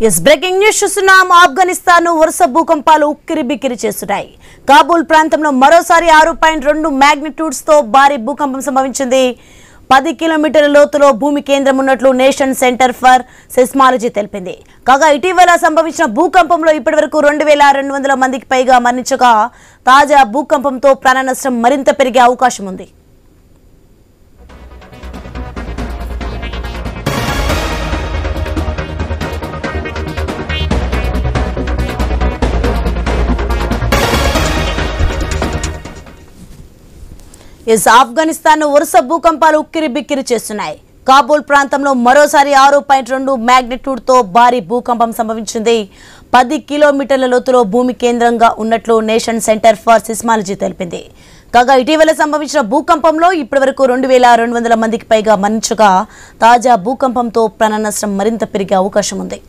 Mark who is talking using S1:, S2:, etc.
S1: Yes breaking news చూస్తున్నాం. ఆఫ్ఘనిస్తాన్ వరుస భూకంపాలు ఉక్కిరిబిక్కిరి చేస్తున్నాయి. కాబూల్ ప్రాంతంలో మరోసారి 6.2 మాగ్నిట్యూడ్స్ తో భారీ భూకంపం సంభవించింది. 10 కిలోమీటర్ల లోతులో భూమి కేంద్రం ఉన్నట్లు నేషనల్ సెంటర్ ఫర్ సెస్మాలజీ తెలిపింది. కాగా ఇటీవల సంభవించిన భూకంపంలో ఇప్పటివరకు 2200 మందికి పైగా మరణించగా తాజా భూకంపంతో ప్రాణ నష్టం మరింత పెరిగే అవకాశం ఉంది. ఆఫ్ఘనిస్తాన్ వరుస భూకంపాలు ఉక్కిరిబిక్కిరి చేస్తున్నాయి. కాబూల్ ప్రాంతంలో మరోసారి 6.2 మాగ్నిట్యూడ్ తో భారీ భూకంపం సంభవించింది. 10 కిలోమీటర్ల లోతులో భూమి కేంద్రంగా ఉన్నట్లు నేషనల్ సెంటర్ ఫర్ సిస్మాలజీ తెలిపింది. కాగా ఇటీవల సంభవించిన భూకంపంలో ఇప్పటివరకు 2200 మందికి పైగా మరణించగా తాజా భూకంపంతో ప్రాణ నష్టం మరింత పెరిగే అవకాశం ఉంది.